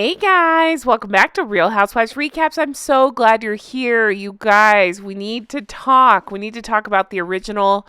Hey guys, welcome back to Real Housewives Recaps. I'm so glad you're here. You guys, we need to talk. We need to talk about the original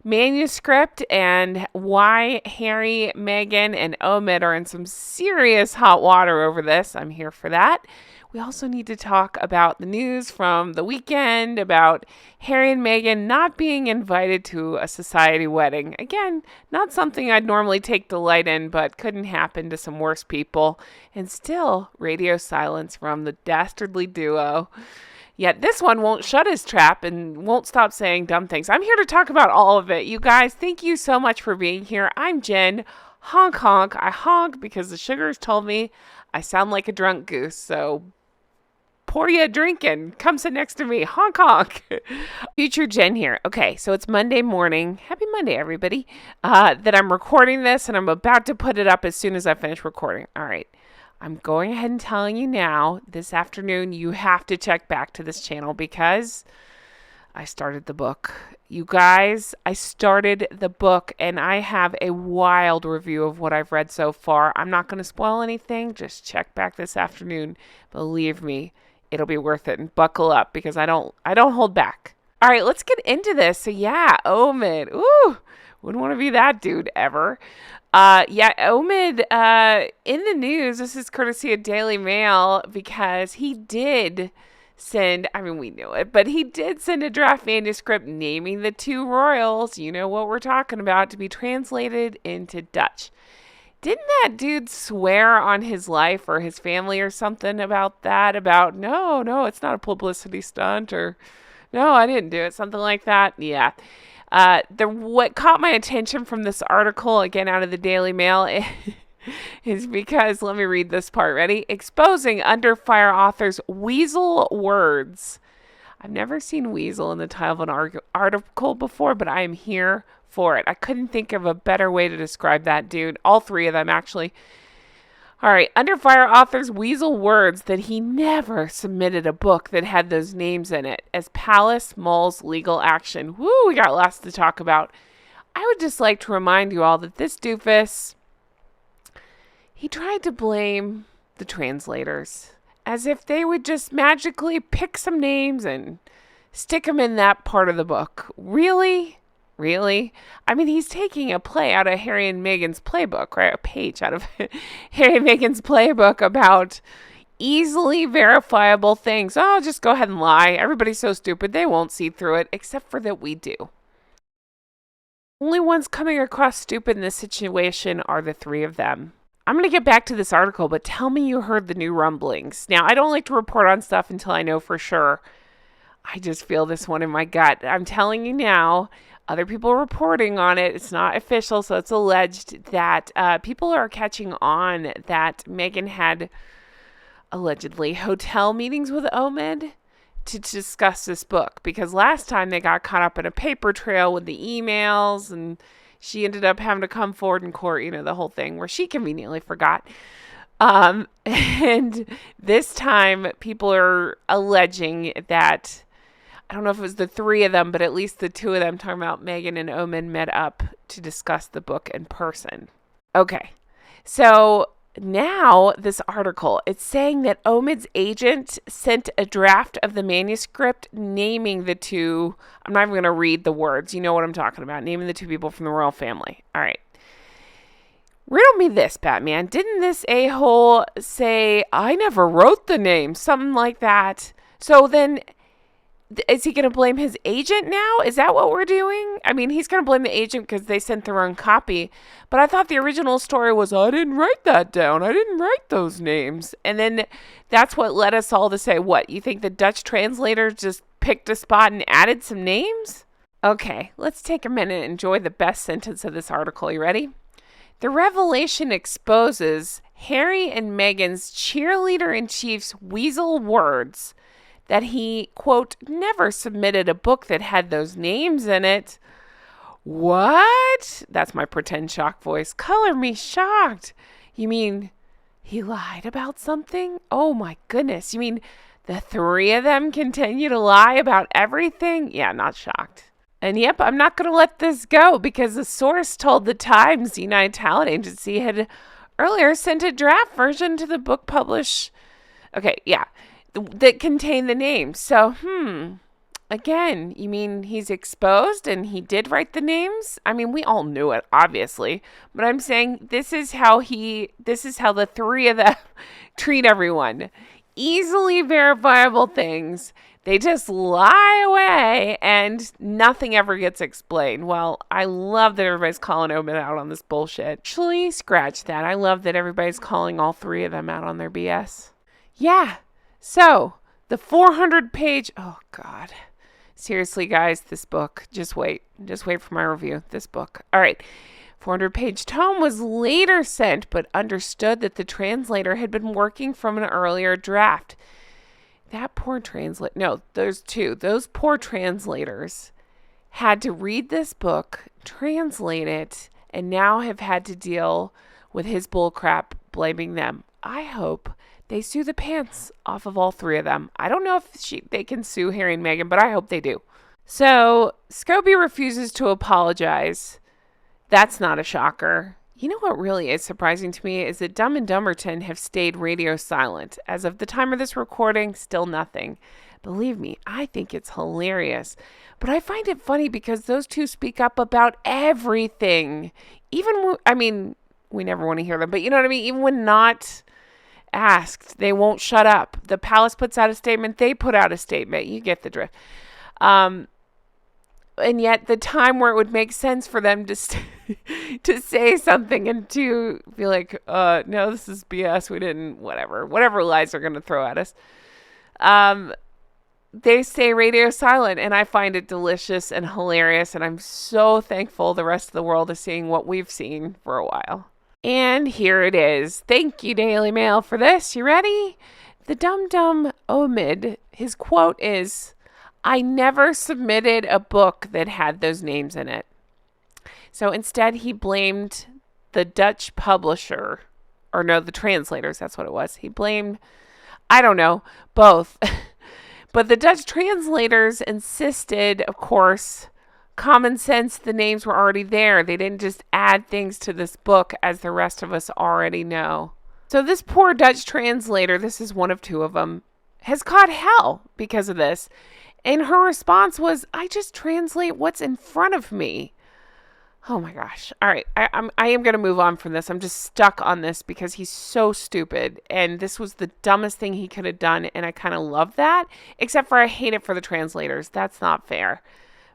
manuscript and why Harry, Meghan, and Omid are in some serious hot water over this. I'm here for that. We also need to talk about the news from the weekend about Harry and Meghan not being invited to a society wedding. Again, not something I'd normally take delight in, but couldn't happen to some worse people. And still, radio silence from the dastardly duo. Yet this one won't shut his trap and won't stop saying dumb things. I'm here to talk about all of it. You guys, thank you so much for being here. I'm Jen. Honk honk. I honk because the sugars told me I sound like a drunk goose. So pour you a drink and come sit next to me. Honk honk. Future Jen here. Okay, so it's Monday morning. Happy Monday, everybody. That I'm recording this and I'm about to put it up as soon as I finish recording. All right. I'm going ahead and telling you now, this afternoon, you have to check back to this channel because I started the book. You guys, I started the book and I have a wild review of what I've read so far. I'm not going to spoil anything. Just check back this afternoon. Believe me, it'll be worth it. And buckle up because I don't hold back. All right, let's get into this. So yeah, Omid. Ooh, wouldn't want to be that dude ever. Omid, in the news, this is courtesy of Daily Mail because he did send, we knew it, but he did send a draft manuscript naming the two royals, you know what we're talking about, to be translated into Dutch. Didn't that dude swear on his life or his family or something about that? About, no, it's not a publicity stunt or, no, I didn't do it. Something like that. Yeah. What caught my attention from this article, again out of the Daily Mail, is because, let me read this part. Ready? Exposing Under Fire author's weasel words. I've never seen weasel in the title of an article before, but I am here for it. I couldn't think of a better way to describe that dude. All three of them, actually. All right, Under Fire author's weasel words that he never submitted a book that had those names in it as Palace Mole's legal action. Woo, we got lots to talk about. I would just like to remind you all that this doofus, he tried to blame the translators as if they would just magically pick some names and stick them in that part of the book. Really? Really? He's taking a play out of Harry and Meghan's playbook, right? A page out of Harry and Meghan's playbook about easily verifiable things. Oh, just go ahead and lie. Everybody's so stupid, they won't see through it, except for that we do. Only ones coming across stupid in this situation are the three of them. I'm going to get back to this article, but tell me you heard the new rumblings. Now, I don't like to report on stuff until I know for sure. I just feel this one in my gut. I'm telling you now. Other people are reporting on it. It's not official, so it's alleged that people are catching on that Meghan had allegedly hotel meetings with Omid to discuss this book. Because last time they got caught up in a paper trail with the emails and she ended up having to come forward in court, the whole thing where she conveniently forgot. And this time people are alleging that, I don't know if it was the three of them, but at least the two of them, talking about Meghan and Omid, met up to discuss the book in person. Okay, so now this article, it's saying that Omid's agent sent a draft of the manuscript naming the two, I'm not even going to read the words, you know what I'm talking about, naming the two people from the royal family. All right. Riddle me this, Batman. Didn't this a-hole say, I never wrote the name, something like that? So then, is he going to blame his agent now? Is that what we're doing? He's going to blame the agent because they sent the wrong copy. But I thought the original story was, I didn't write that down. I didn't write those names. And then that's what led us all to say, what? You think the Dutch translators just picked a spot and added some names? Okay, let's take a minute and enjoy the best sentence of this article. You ready? The revelation exposes Harry and Meghan's cheerleader-in-chief's weasel words that he, quote, never submitted a book that had those names in it. What? That's my pretend shock voice. Color me shocked. You mean he lied about something? Oh my goodness. You mean the three of them continue to lie about everything? Yeah, not shocked. And yep, I'm not going to let this go because a source told the Times, the United Talent Agency, had earlier sent a draft version to the book publish. Okay, yeah, that contained the names. So, again, you mean he's exposed and he did write the names? I mean, we all knew it, obviously. But I'm saying this is how the three of them treat everyone. Easily verifiable things. They just lie away and nothing ever gets explained. Well, I love that everybody's calling Omid out on this bullshit. Actually, scratch that. I love that everybody's calling all three of them out on their BS. Yeah. So, the 400-page... Oh, God. Seriously, guys, this book. Just wait. Just wait for my review. This book. All right. 400-page tome was later sent, but understood that the translator had been working from an earlier draft. That poor translator. No, there's two. Those poor translators had to read this book, translate it, and now have had to deal with his bullcrap blaming them. I hope they sue the pants off of all three of them. I don't know if they can sue Harry and Meghan, but I hope they do. So, Scobie refuses to apologize. That's not a shocker. You know what really is surprising to me is that Dumb and Dumberton have stayed radio silent. As of the time of this recording, still nothing. Believe me, I think it's hilarious. But I find it funny because those two speak up about everything. We never want to hear them, but you know what I mean? Even when not asked, they won't shut up. The palace puts out a statement, they put out a statement. You get the drift. And yet the time where it would make sense for them to say something and to be like, no, this is BS. We didn't, whatever lies they're going to throw at us. They stay radio silent, and I find it delicious and hilarious. And I'm so thankful the rest of the world is seeing what we've seen for a while. And here it is. Thank you, Daily Mail, for this. You ready? The Dum Omid, his quote is, "I never submitted a book that had those names in it." So instead, he blamed the Dutch publisher, or no, the translators. That's what it was. He blamed, I don't know, both. But the Dutch translators insisted, of course, common sense, the names were already there. They didn't just add things to this book as the rest of us already know. So this poor Dutch translator, this is one of two of them, has caught hell because of this. And her response was, "I just translate what's in front of me." Oh my gosh. All right. I am going to move on from this. I'm just stuck on this because he's so stupid. And this was the dumbest thing he could have done. And I kind of love that. Except for I hate it for the translators. That's not fair.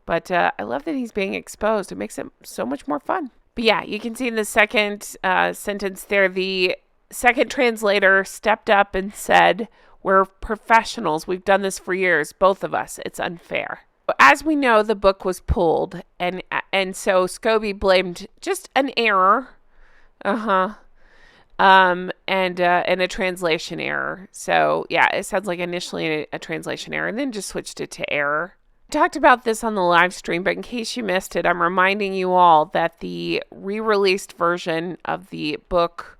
But I love that he's being exposed. It makes it so much more fun. But yeah, you can see in the second sentence there, the second translator stepped up and said, "We're professionals. We've done this for years, both of us. It's unfair." As we know, the book was pulled, and so Scobie blamed just an error, and a translation error. So yeah, it sounds like initially a translation error, and then just switched it to error. I talked about this on the live stream, but in case you missed it, I'm reminding you all that the re-released version of the book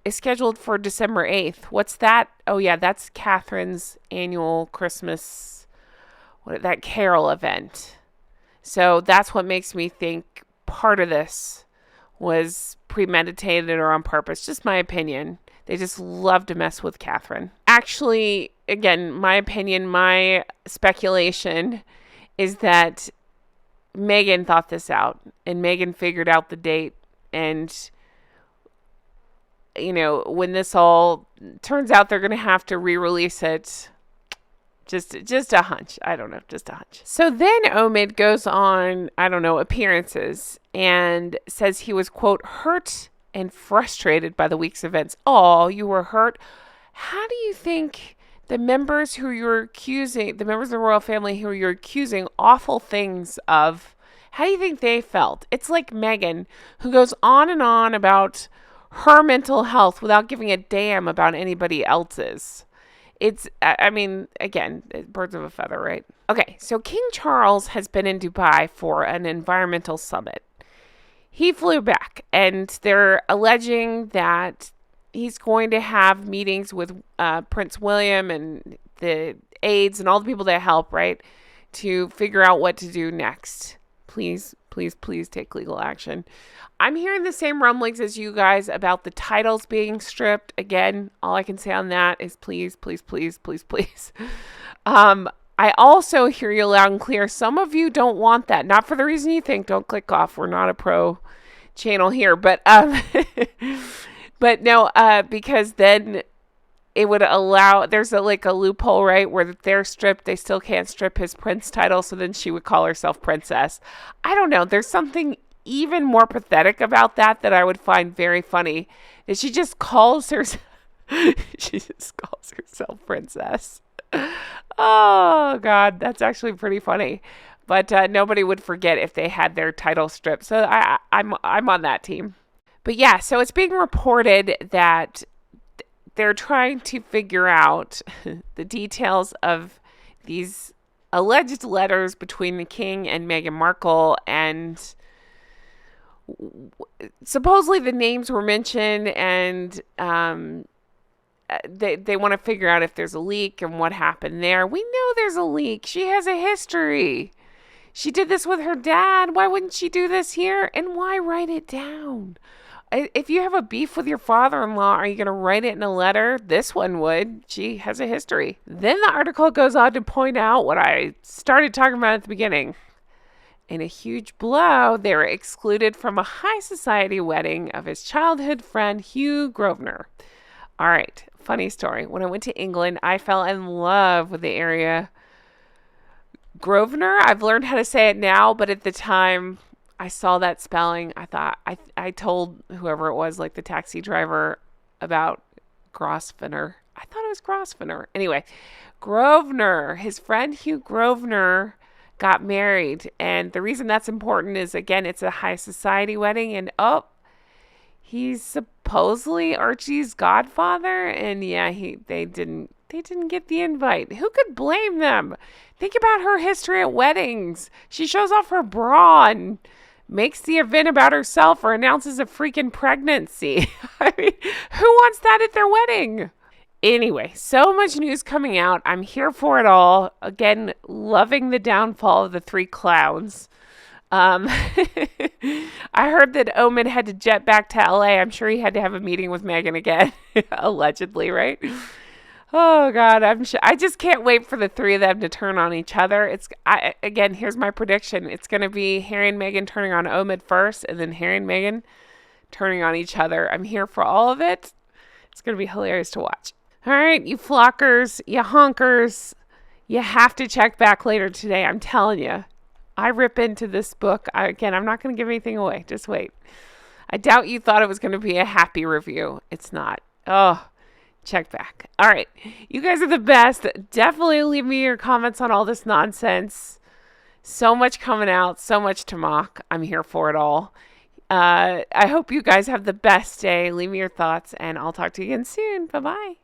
is scheduled for December 8th. What's that? Oh yeah, that's Catherine's annual Christmas, that carol event. So that's what makes me think part of this was premeditated or on purpose. Just my opinion. They just love to mess with Catherine. Actually, again, my opinion, my speculation is that Meghan thought this out, and Meghan figured out the date, and when this all turns out, they're going to have to re-release it. Just a hunch. I don't know. Just a hunch. So then Omid goes on, appearances and says he was, quote, hurt and frustrated by the week's events. Oh, you were hurt? How do you think the members of the royal family who you're accusing awful things of, how do you think they felt? It's like Meghan, who goes on and on about her mental health without giving a damn about anybody else's. Again, birds of a feather, right? Okay, so King Charles has been in Dubai for an environmental summit. He flew back, and they're alleging that he's going to have meetings with Prince William and the aides and all the people that help, right, to figure out what to do next. Please Please, please take legal action. I'm hearing the same rumblings as you guys about the titles being stripped. Again, all I can say on that is please, please, please, please, please. I also hear you loud and clear. Some of you don't want that. Not for the reason you think. Don't click off. We're not a pro channel here. But but no, because then it would allow, there's a loophole, right, where if they're stripped, they still can't strip his prince title, so then she would call herself princess. I don't know. There's something even more pathetic about that I would find very funny. That she just calls herself princess. Oh, God, that's actually pretty funny. But nobody would forget if they had their title stripped. So I'm on that team. But yeah, so it's being reported that they're trying to figure out the details of these alleged letters between the king and Meghan Markle, and supposedly the names were mentioned, and they want to figure out if there's a leak and what happened there. We know there's a leak. She has a history. She did this with her dad. Why wouldn't she do this here? And why write it down? If you have a beef with your father-in-law, are you going to write it in a letter? This one would. She has a history. Then the article goes on to point out what I started talking about at the beginning. In a huge blow, they were excluded from a high society wedding of his childhood friend, Hugh Grosvenor. All right, funny story. When I went to England, I fell in love with the area. Grosvenor, I've learned how to say it now, but at the time I saw that spelling, I thought, I told whoever it was, like the taxi driver, about Grosvenor. I thought it was Grosvenor. Anyway, Grosvenor, his friend Hugh Grosvenor got married. And the reason that's important is, again, it's a high society wedding. And, he's supposedly Archie's godfather. And, yeah, they didn't get the invite. Who could blame them? Think about her history at weddings. She shows off her bra and makes the event about herself or announces a freaking pregnancy. I mean, who wants that at their wedding? Anyway, so much news coming out. I'm here for it all. Again, loving the downfall of the three clowns. I heard that Omid had to jet back to LA. I'm sure he had to have a meeting with Meghan again. Allegedly, right? Oh, God, I just can't wait for the three of them to turn on each other. Again, here's my prediction. It's going to be Harry and Meghan turning on Omid first, and then Harry and Meghan turning on each other. I'm here for all of it. It's going to be hilarious to watch. All right, you flockers, you honkers, you have to check back later today. I'm telling you. I rip into this book. Again, I'm not going to give anything away. Just wait. I doubt you thought it was going to be a happy review. It's not. Oh, check back. All right. You guys are the best. Definitely leave me your comments on all this nonsense. So much coming out. So much to mock. I'm here for it all. I hope you guys have the best day. Leave me your thoughts, and I'll talk to you again soon. Bye-bye.